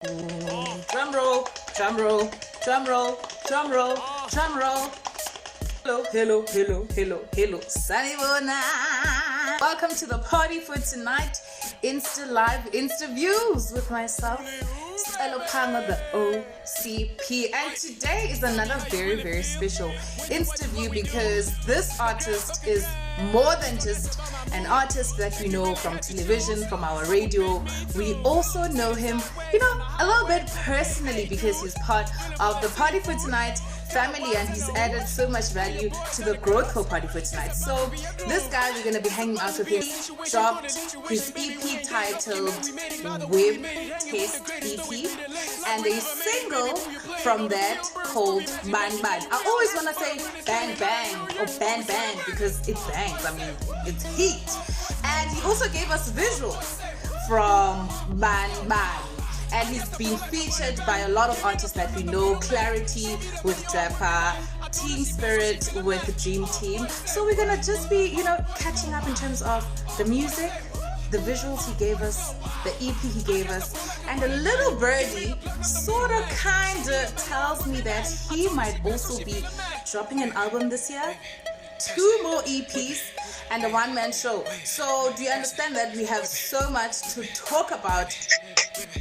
Drum roll, drum roll, drum roll, drum roll, drum roll. Hello, hello, hello, hello, hello. Sanibona. Welcome to the Party for Tonight Insta Live Insta Views with myself, Stella Panga, the OCP. And today is another very, very special Insta View because this artist is more than just an artist that we know from television, from our radio. We also know him, a little bit personally because he's part of the Party for Tonight family and he's added so much value to the growth for Party for Tonight. So this guy, we're going to be hanging out with him. He dropped his EP titled Web Test EP and a single from that called Bang Bang. I always want to say bang bang or bang bang because it bangs. I mean, it's heat. And he also gave us visuals from Bang Bang. And he's been featured by a lot of artists that we know, Clarity with Drapper, Team Spirit with Dream Team. So we're gonna just be, catching up in terms of the music, the visuals he gave us, the EP he gave us, and a little birdie sorta kinda tells me that he might also be dropping an album this year, 2 more EPs, and a one-man show. So do you understand that we have so much to talk about?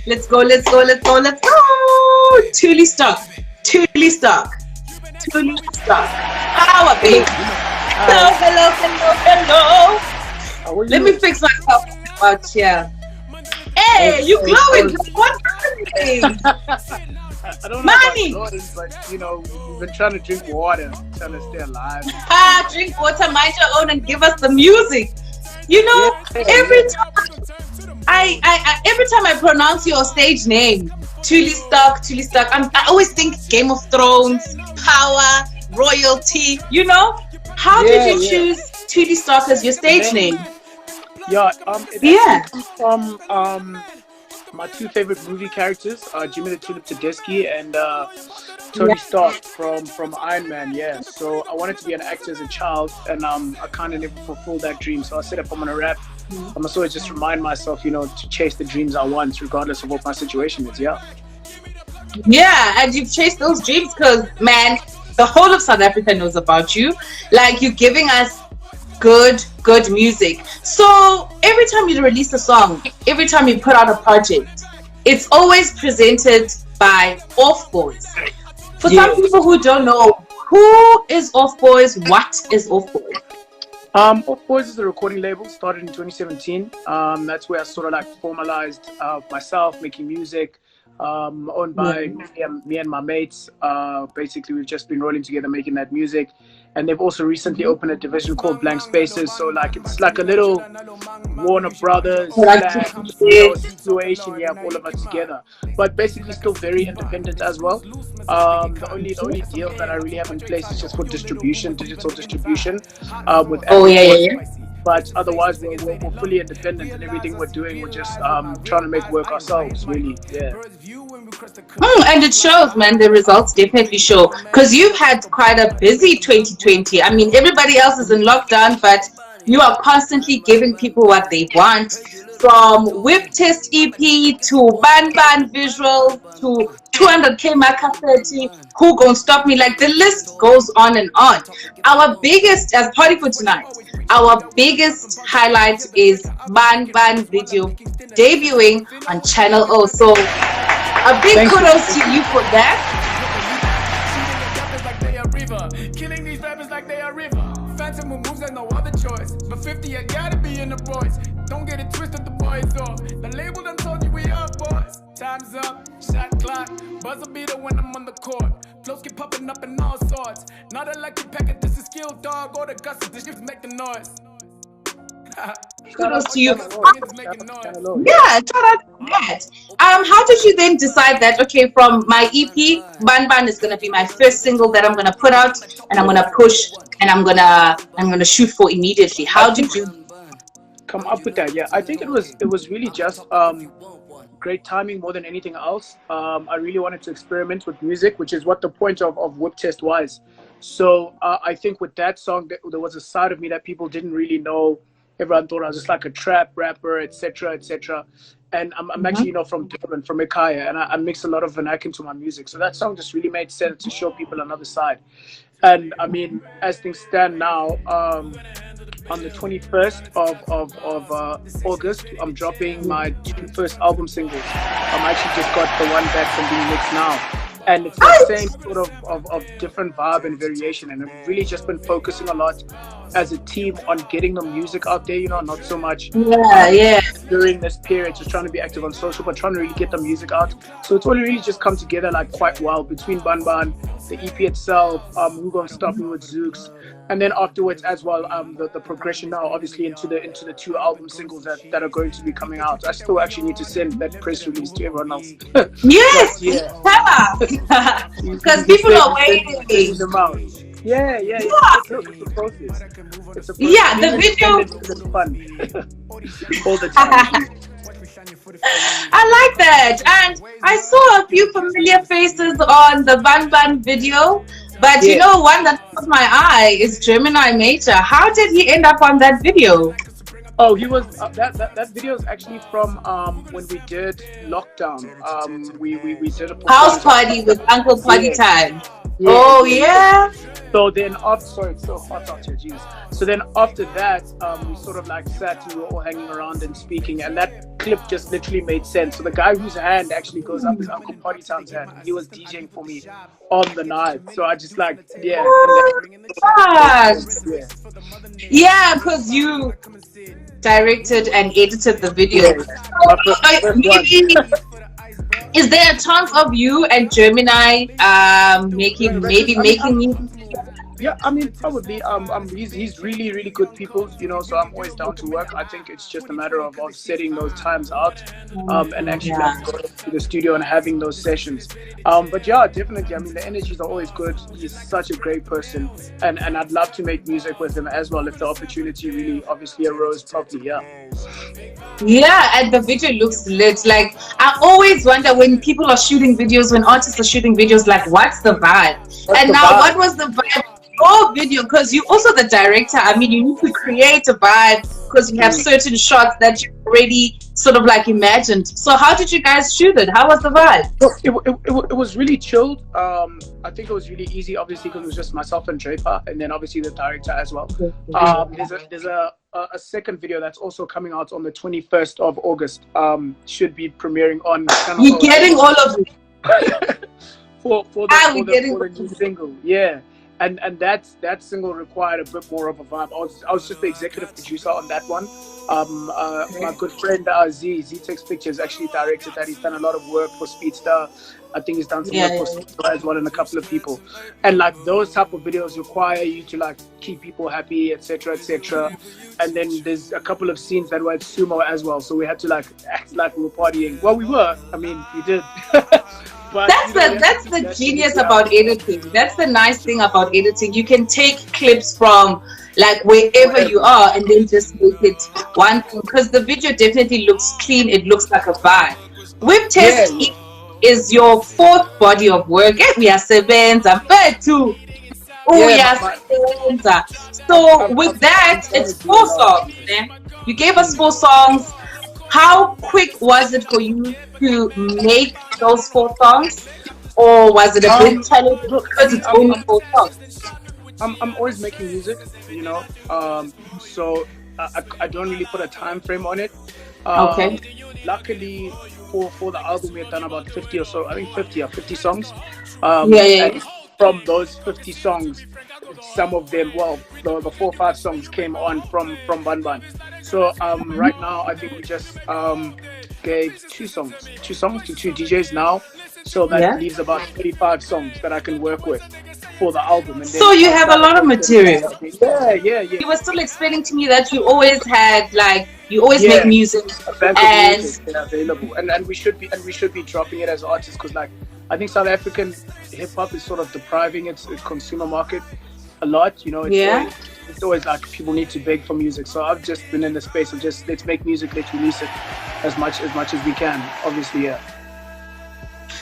Let's go, let's go, let's go, let's go! Tuli stock. Power, baby. Hello. Let me fix myself out here. Hey, you glowing. What's happening? I don't know about glowing, but we've been trying to drink water, trying to stay alive. Drink water, mind your own, and give us the music. Every time I pronounce your stage name, Tuli Stock, I always think Game of Thrones, power, royalty. How did you choose Tuli Stock as your stage name? It comes from my 2 favorite movie characters, Jimmy the Tulip Tedeschi and Tony Stark from Iron Man. Yeah, so I wanted to be an actor as a child, and I kind of never fulfilled that dream. So I said, if I'm gonna rap, I must always just remind myself, to chase the dreams I want, regardless of what my situation is. Yeah, and you've chased those dreams because, man, the whole of South Africa knows about you. Like, you're giving us good music. So every time you release a song, every time you put out a project, it's always presented by Off Boys. For some people who don't know, who is Off Boys? What is Off Boys? Off Boys is a recording label, started in 2017. That's where I sort of formalized myself making music, owned by me and my mates. Basically, we've just been rolling together making that music. And they've also recently opened a division called Blank Spaces. So it's like a little Warner Brothers situation. We have all of us together, but basically still very independent as well. The only deal that I really have in place is just for distribution, digital distribution. With But otherwise, we're fully independent, and everything we're doing, we're just trying to make work ourselves, really. Yeah. And it shows, man. The results definitely show. Because you've had quite a busy 2020. I mean, everybody else is in lockdown, but you are constantly giving people what they want. From Whip Test EP to Ban Ban Visual to 200K Maka 30, Who Gon' Stop Me? Like, the list goes on and on. Our biggest, as Party for Tonight, our biggest highlight is Ban Ban video debuting on Channel O. So a big kudos to you for that. Killing these rappers like they are river. Phantom moves like no other choice. But 50, I gotta be in the boys. Don't get it twisted, the boys off. The label done told you we are boys. Time's up, shot clock. Buzzer beater when I'm on the court. Flows keep popping up in all sorts. Not a lucky packet, this is skill dog. Or the gusts, this just make the noise. Kudos to you. Yeah, shout out to that. How did you then decide that, okay, from my EP, Ban Ban is gonna be my first single that I'm gonna put out and I'm gonna push and I'm gonna shoot for immediately? How did you come up with that? Yeah, I think it was really just great timing more than anything else. I really wanted to experiment with music, which is what the point of Whip Test was. So I think with that song, there was a side of me that people didn't really know everyone thought I was just like a trap rapper, etc., etc. And I'm actually, you know, from Durban, from Skye, and I mix a lot of MNIKE into my music. So that song just really made sense to show people another side. And I mean, as things stand now, on the 21st of August, I'm dropping my 2 first album singles. I'm actually just got the one back from being mixed now. And it's the same sort of different vibe and variation. And I've really just been focusing a lot as a team on getting the music out there, you know, not so much during this period, just trying to be active on social, but trying to really get the music out. So it's all really just come together like quite well between Ban, the EP itself, Who Gonna Stop Me with Zooks, and then afterwards as well, the progression now obviously into the 2 album singles that are going to be coming out. I still actually need to send that press release to everyone else. Yes, because people are waiting. Them out. Yeah. Look, it's a process. It's a process. Yeah, the video. It's fun all the time. I like that, and I saw a few familiar faces on the Ban video. But you know, one that caught my eye is Gemini Major. How did he end up on that video? Oh, he was that video is actually from when we did lockdown. We did a house party with Uncle Party Time. Yeah. Oh yeah. So then sorry, it's so hot out here, jeez. So then after that, we sort of like sat and we were all hanging around and speaking, and that clip just literally made sense. So the guy whose hand actually goes up is Uncle Party Time's hand. He was DJing for me on the night. So I just like, yeah, because you directed and edited the video. Is there a chance of you and Gemini making music? Yeah, I mean, probably. He's really, really good people, you know, so I'm always down to work. I think it's just a matter of setting those times out and actually like, going to the studio and having those sessions. But yeah, definitely. I mean, the energies are always good. He's such a great person. And I'd love to make music with him as well if the opportunity really obviously arose properly, Yeah, and the video looks lit. Like, I always wonder when people are shooting videos, when artists are shooting videos, like, what's the vibe? What was the vibe? Your video, because you also the director. I mean, you need to create a vibe because you have certain shots that you already sort of like imagined. So how did you guys shoot it? How was the vibe? It was really chilled. I think it was really easy, obviously, because it was just myself and Draper, and then obviously the director as well. There's a second video that's also coming out on the 21st of August. Should be premiering on channel. You're getting all of it. for the new single, yeah. And that single required a bit more of a vibe. I was just the executive producer on that one. My good friend Z Takes Pictures actually directed that. He's done a lot of work for Speedster. I think he's done some work for Speedster as well, and a couple of people. And like those type of videos require you to like keep people happy, etc., etc. And then there's a couple of scenes that were at Sumo as well, so we had to like act like we were partying. Well, we were. I mean, we did. But, that's the genius about editing. That's the nice thing about editing. You can take clips from like wherever you are and then just make it one thing, because the video definitely looks clean. It looks like a vibe. Whip Test is your 4th body of work. We are Sebenza, but too. So with that, it's 4 songs. You gave us 4 songs. How quick was it for you to make those 4 songs, or was it a big challenge because it's only 4 songs? I'm always making music, you know, so I don't really put a time frame on it. Okay. Luckily for the album, we had done about 50 or so. I think 50 songs. And from those 50 songs, some of them, well, the 4 or 5 songs came on from Ban. So right now, I think we just gave 2 songs to 2 DJs now. So that leaves about 35 songs that I can work with for the album. And so you have a lot of material. Yeah. You were still explaining to me that you always had make music and music available, and we should be dropping it as artists, because like I think South African hip hop is sort of depriving its consumer market a lot. You know, it's always like people need to beg for music. So I've just been in the space of just let's make music, let's release it as much as we can. Obviously,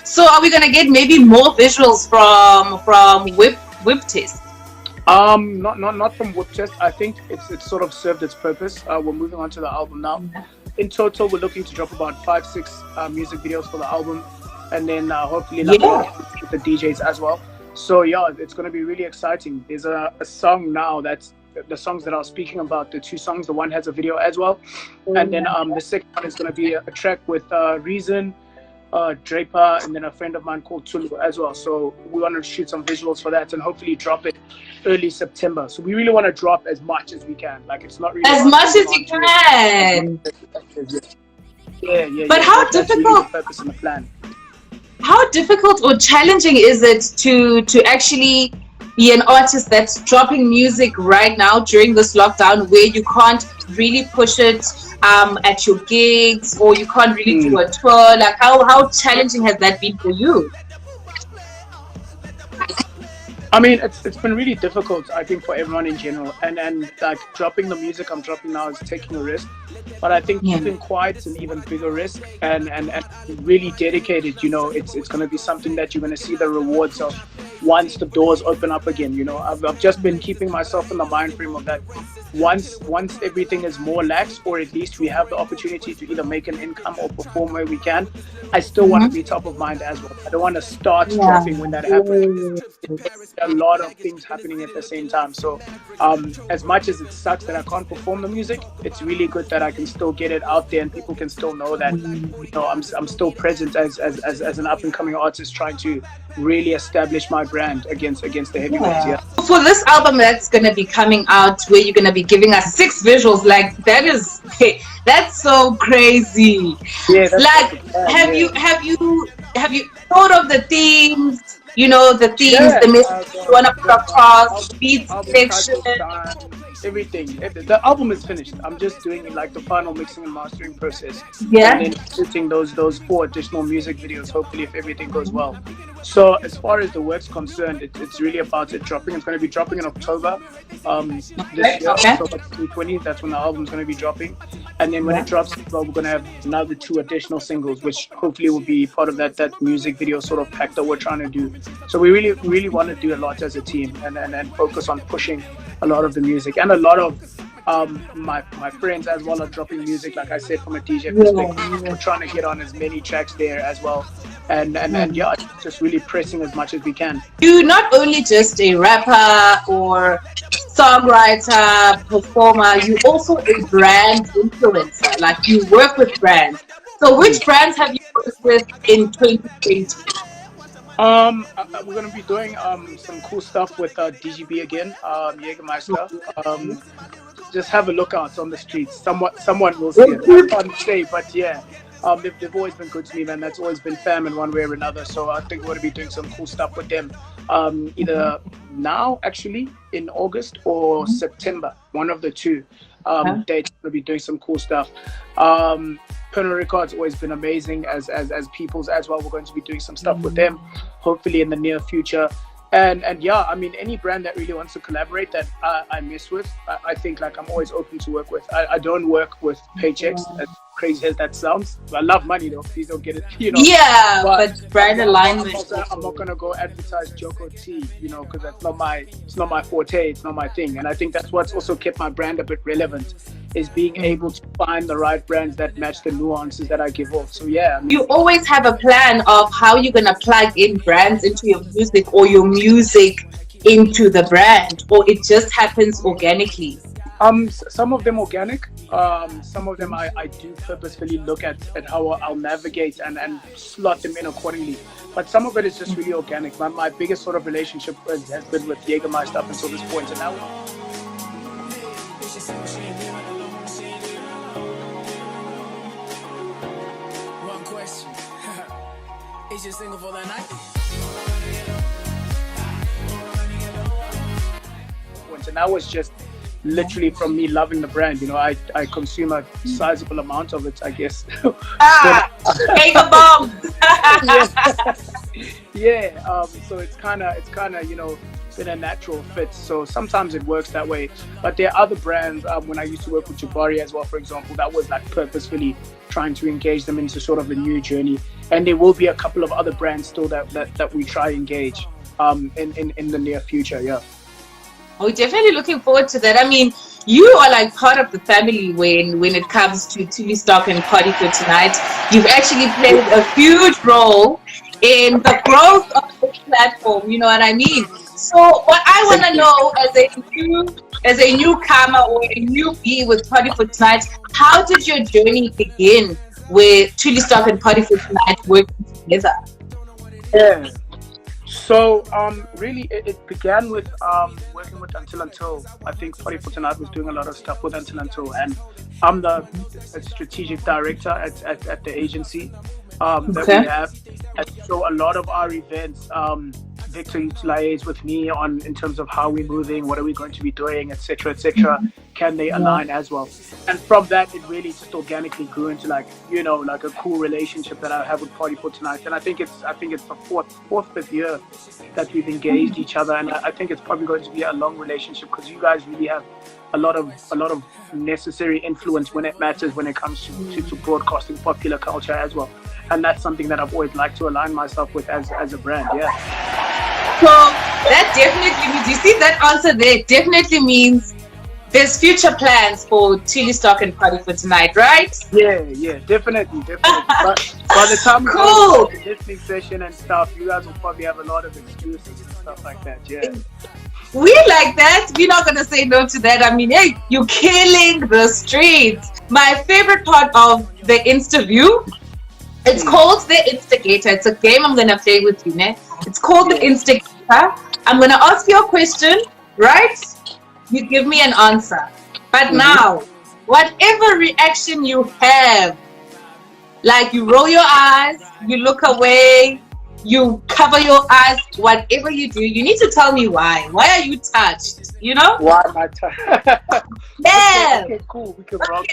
So are we gonna get maybe more visuals from Whip Test? Not from Whip Chest. I think it's sort of served its purpose. We're moving on to the album now. In total, we're looking to drop about 5-6 music videos for the album, and then hopefully with the DJs as well. So yeah, it's going to be really exciting. There's a song now that's the songs that I was speaking about. The 2 songs, the one has a video as well, and then the second one is going to be a track with Reason, Draper, and then a friend of mine called Tulu as well. So we want to shoot some visuals for that and hopefully drop it early September. So we really want to drop as much as we can. Like, it's not really as much as you can. Yeah. But how difficult? Really the purpose and the plan. How difficult or challenging is it to actually be an artist that's dropping music right now during this lockdown, where you can't really push it at your gigs, or you can't really do a tour? Like, how challenging has that been for you? I mean, it's been really difficult, I think, for everyone in general. And like, dropping the music I'm dropping now is taking a risk. But I think keeping quiet is an even bigger risk, and really dedicated, you know, it's going to be something that you're going to see the rewards of once the doors open up again. You know, I've just been keeping myself in the mind frame of that once everything is more lax, or at least we have the opportunity to either make an income or perform where we can, I still want to be top of mind as well. I don't want to start dropping when that happens. It's a lot of things happening at the same time. So as much as it sucks that I can't perform the music, it's really good that I can still get it out there and people can still know that, you know, I'm still present as an up and coming artist, trying to really establish my brand against the heavyweights. Yeah. For this album that's going to be coming out, where you're going to be giving us 6 visuals, like, that's so crazy. Yeah, like, have you thought of the themes? You know, the themes, the message you want to put across, beat section, everything. The album is finished. I'm just doing like the final mixing and mastering process. Yeah. And then shooting those 4 additional music videos, hopefully, if everything goes well. So as far as the work's concerned, it's really about it dropping. It's going to be dropping in October this year, October 2020. That's when the album's going to be dropping. And then when it drops, we're going to have another 2 additional singles, which hopefully will be part of that music video sort of pack that we're trying to do. So we really want to do a lot as a team, and focus on pushing a lot of the music. And a lot of my friends as well are dropping music, like I said, from a DJ perspective. We're trying to get on as many tracks there as well. And yeah, just really pressing as much as we can. You're not only just a rapper or songwriter, performer, you're also a brand influencer. Like, you work with brands. So which brands have you worked with in 2020? We're going to be doing some cool stuff with DGB again, Jägermeister. Just have a look out on the streets. Someone will see it. I can't say, but yeah. They've always been good to me, man. That's always been fam in one way or another. So I think we're going to be doing some cool stuff with them. Either now, actually, in August, or September. One of the 2 dates. We'll be doing some cool stuff. Pernod Ricard's always been amazing as Peoples as well. We're going to be doing some stuff with them, hopefully in the near future. And yeah, I mean, any brand that really wants to collaborate that I mess with, I think, like, I'm always open to work with. I don't work with paychecks, as crazy as that sounds. I love money though, please don't get it, you know. Yeah, but brand alignment. I'm not gonna go advertise Joko Tea, you know, because it's not my forte, it's not my thing. And I think that's what's also kept my brand a bit relevant, is being able to find the right brands that match the nuances that I give off. So yeah, I mean, you always have a plan of how you're gonna plug in brands into your music, or your music into the brand, or it just happens organically? Some of them organic, some of them I do purposefully look at how I'll navigate and slot them in accordingly. But some of it is just really organic. My biggest sort of relationship has been with Jägermeister up until this point, and now one question. Is you single for that night? And that was just literally from me loving the brand. You know, I consume a sizable amount of it, I guess. Mega bomb. Yeah. So it's kind of, you know, been a natural fit. So sometimes it works that way. But there are other brands. When I used to work with Jabari as well, for example, that was like purposefully trying to engage them into sort of a new journey. And there will be a couple of other brands still that we try engage in the near future. Yeah. We're definitely looking forward to that. I mean, you are like part of the family when it comes to TV Stock and Party for Tonight. You've actually played a huge role in the growth of this platform. You know what I mean? So, what I want to know as a newcomer or a newbie with Party for Tonight, how did your journey begin with Chili Stock and Party for Tonight working together? Yeah. So really it began with working with Until. I think Party for Tonight was doing a lot of stuff with Until, and I'm the strategic director at the agency that we have. And so a lot of our events, Victor used to liaise with me on in terms of how we're moving, what are we going to be doing, etc., etc. Can they align as well? And from that, it really just organically grew into like a cool relationship that I have with Party for Tonight. And I think it's the fifth year that we've engaged each other, and I think it's probably going to be a long relationship because you guys really have a lot of necessary influence when it matters when it comes to broadcasting popular culture as well. And that's something that I've always liked to align myself with as a brand. So that definitely means, you see that answer there definitely means there's future plans for Chili Stock and Party for Tonight, right? Yeah, definitely. But by the time we go to the listening session and stuff, you guys will probably have a lot of exclusives and stuff like that. Yeah. We like that. We're not gonna say no to that. I mean, hey, you're killing the streets. My favorite part of the interview, it's called the Instigator. It's a game I'm gonna play with you, ne? It's called the Instigator. I'm gonna ask you a question, right? You give me an answer. But now, whatever reaction you have, like you roll your eyes, you look away, you cover your eyes, whatever you do, you need to tell me why. Why are you touched? You know? Why am I touched? Yeah. Okay, cool. We can rock.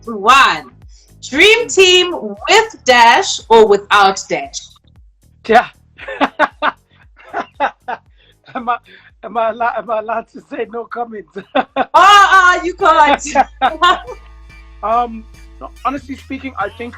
One. Dream team with Dash or without Dash? Yeah. Am I allowed to say no comments? You can't. No, honestly speaking, I think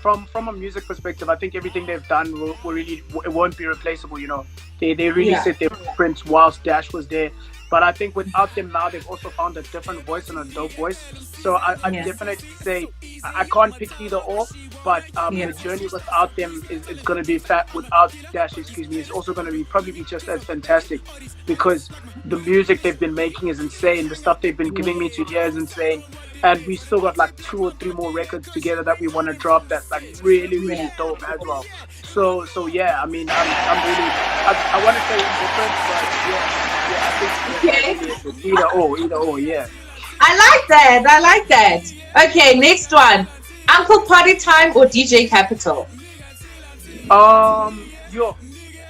from a music perspective, I think everything they've done will really, it won't be replaceable. You know, they really set their footprints whilst Dash was there. But I think without them now, they've also found a different voice and a dope voice. So I definitely say I can't pick either or. But the journey without them is going to be without Dash, is also going to be probably just as fantastic, because the music they've been making is insane. The stuff they've been giving me to hear is insane. And we still got like 2 or 3 more records together that we want to drop that's like really dope as well. So yeah, I mean, I'm really, I want to say indifferent, but I think either or, yeah. I like that. Okay, next one. Uncle Party Time or DJ Capital?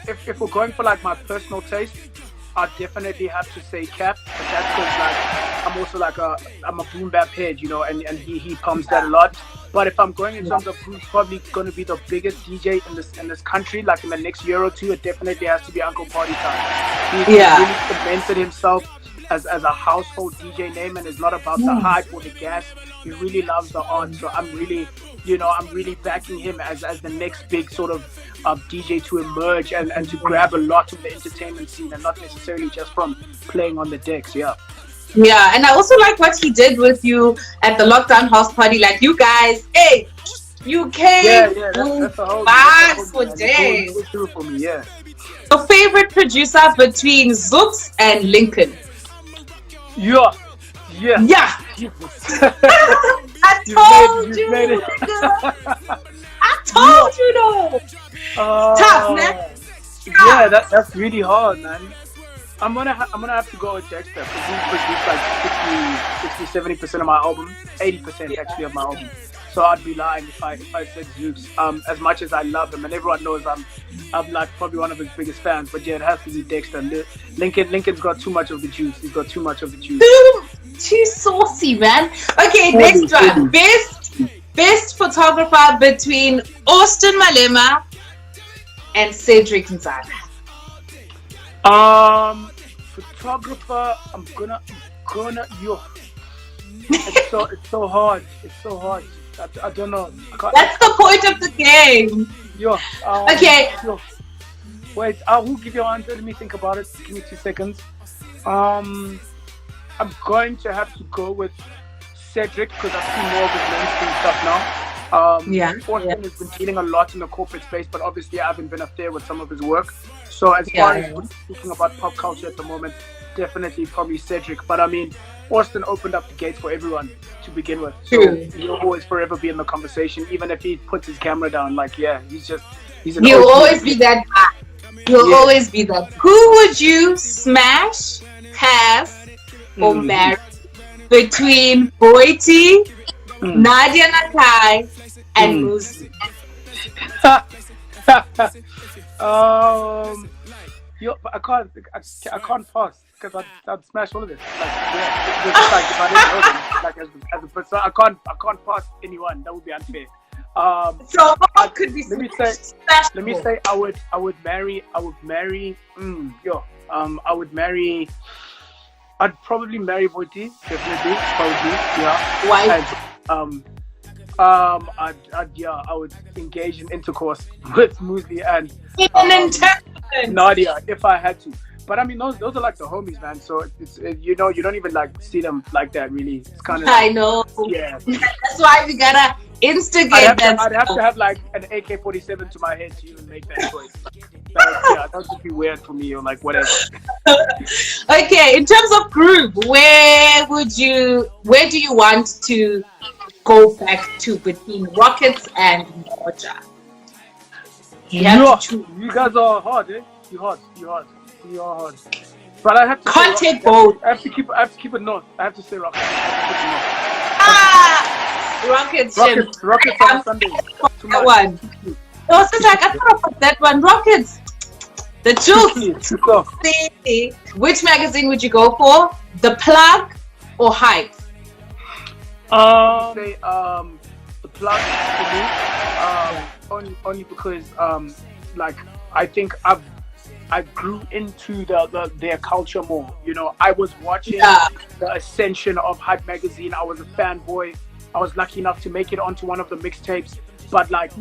If we're going for like my personal taste, I definitely have to say Cap, but that's because like I'm also I'm a boom bap head, you know, and he pumps that a lot. But if I'm going in terms of who's probably going to be the biggest DJ in this country, like in the next year or two, it definitely has to be Uncle Party Time. He really cemented himself as a household DJ name, and it's not about the hype or the gas. He really loves the art, so I'm really backing him as the next big sort of DJ to emerge and to grab a lot of the entertainment scene, and not necessarily just from playing on the decks. Yeah, and I also like what he did with you at the lockdown house party. Like, you guys, hey, you came that's vibes for days. It was for me, yeah. Your favorite producer between Zooks and Lincoln? Yeah. I told you. I told you though. Tough, man. Yeah, that's really hard, man. I'm gonna have to go with Dexter because he produced like 60-70% of my album, 80% actually of my album. So I'd be lying if I said Zeus. As much as I love him, and everyone knows I'm like probably one of his biggest fans, but yeah, it has to be Dexter. Lincoln's got too much of the juice. He's got too much of the juice. Too saucy, man. Okay, next one. Best photographer between Austin Malema and Cedric Nzana. Photographer, I'm gonna it's so hard. I don't know. That's the point of the game. Okay. Wait, I will give you an answer. Let me think about it. Give me 2 seconds. I'm going to have to go with Cedric because I've seen more of his mainstream stuff now. Austin has been dealing a lot in the corporate space, but obviously I haven't been up there with some of his work. So as far as speaking about pop culture at the moment, definitely probably Cedric. But I mean, Austin opened up the gates for everyone to begin with. So he'll always forever be in the conversation, even if he puts his camera down. Like, he's an He'll OG. always be that guy. He'll always be that. Who would you smash, pass, or marry between BOYZ, Nadia Nakai, and Muzi? I can't pass because I'd smash all of it. Like, if I didn't know them, as a person, I can't pass anyone. That would be unfair. So what could be? Let me say, I would marry. I'd probably marry BOYZ, definitely, probably, yeah. Why? And, I would engage in intercourse with Muzi and Nadia if I had to. But I mean, those are like the homies, man. So it's you don't even like see them like that, really. It's kind of. I know. Yeah. That's why we gotta instigate I'd have to have like an AK-47 to my head to even make that choice. That would be weird for me, or like whatever. Okay, in terms of group, where do you want to go back to between Rockets and Moja? You guys are hard, eh? You are hard. But I have to can't take both. I have to keep it north. I have to say Rockets. Rockets on Sunday. That one. I was like, I thought about that one. Rockets. The truth. Which magazine would you go for? The Plug or Hype? Say The Plug for me. Only because like I think I grew into their culture more. You know, I was watching the ascension of Hype magazine. I was a fanboy. I was lucky enough to make it onto one of the mixtapes. But like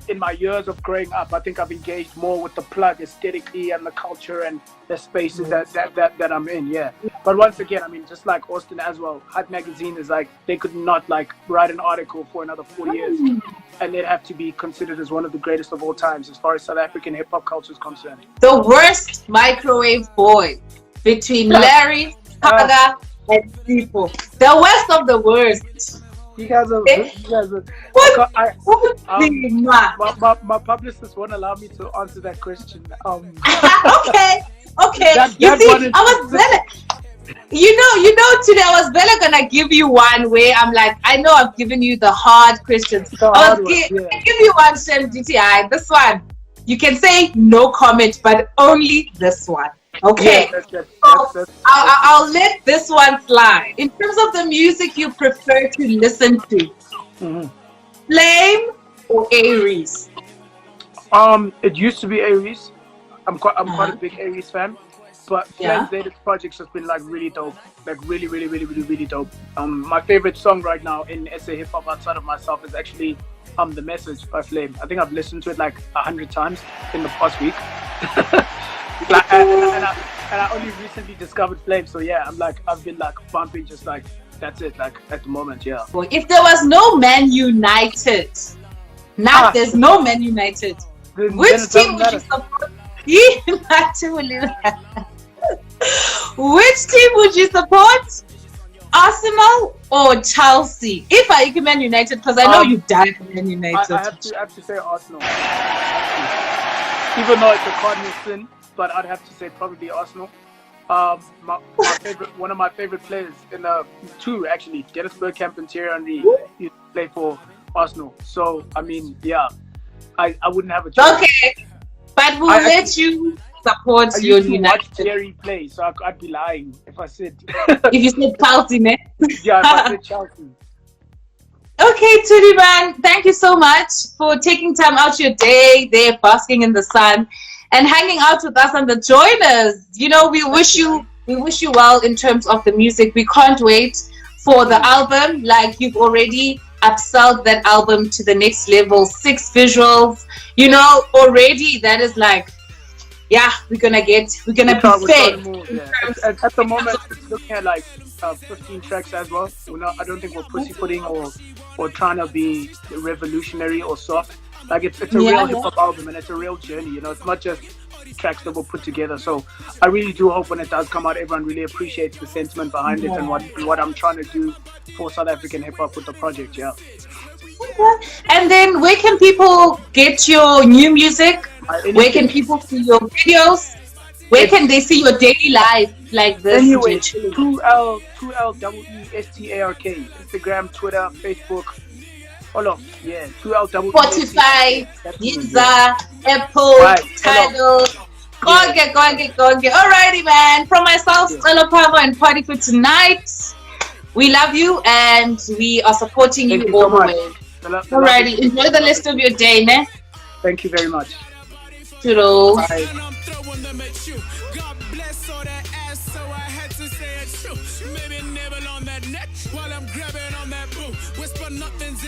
in my years of growing up, I think I've engaged more with The Plug aesthetically and the culture and the spaces that I'm in. Yeah. But once again, I mean, just like Austin as well, Hype magazine is like, they could not like write an article for another 4 years, and they'd have to be considered as one of the greatest of all times as far as South African hip hop culture is concerned. The worst microwave boy between Larry, Kaga, and people. The worst of the worst. You guys are. My publicist won't allow me to answer that question. Okay. I was better. You know, today I was better gonna give you one where I'm like, I know I've given you the hard questions. I give you one, Shem DTI. This one, you can say no comment, but only this one. Okay, I'll let this one slide. In terms of the music you prefer to listen to, Flame or Aries? It used to be Aries. I'm quite a big Aries fan, but Flame's latest projects has been like really dope, like really dope. My favorite song right now in SA hip hop outside of myself is actually The Message by Flame. I think I've listened to it like 100 times in the past week. And I only recently discovered Flame, so yeah, I've been like bumping just like that's it, like at the moment, yeah. Well, if there was no Man United, there's no Man United, which team would you support? Which team would you support? Arsenal or Chelsea? If I can Man United, because I know you died for Man United. I have to say Arsenal. Even though it's a cardinal sin, but I'd have to say probably Arsenal. One of my favorite players in two actually, Dennis Bergkamp and Thierry Henry, used to play for Arsenal. So I mean, yeah, I wouldn't have a choice. Okay, but we'll let you support your United. Watch Thierry play, so I'd be lying if I said. If you said Chelsea, man. Yeah, if I said Chelsea. Okay, Tudiman, thank you so much for taking time out your day there, basking in the sun, and hanging out with us on the joiners. You know, we wish you well in terms of the music. We can't wait for the album. Like, you've already upsold that album to the next level. 6 visuals. You know, already that is like yeah, we're gonna be We're trying fair. to move, yeah. At the moment, it's looking at like 15 tracks as well. I don't think we're pussyfooting or trying to be revolutionary or soft. Like it's a real hip hop album, and it's a real journey. It's not just tracks that were put together. So I really do hope when it does come out, everyone really appreciates the sentiment behind it and what I'm trying to do for South African hip hop with the project. Yeah. And then where can people get your new music? Where can people see your videos? Where can they see your daily life like this? Anyway, 2LEESTARK. Instagram, Twitter, Facebook. Yeah, 2LEESTARK. Spotify, Deezer, Apple, Tidal. Konke. Alrighty, man. From myself, Stella Pavo and Party for Tonight. We love you and we are supporting you all the way. Alrighty, enjoy the rest of your day, ne? Thank you very much. Toodles. Bye. God bless all that ass, so I had to say it true. Maybe nibble on that neck while I'm grabbing on that boo. Whisper nothing's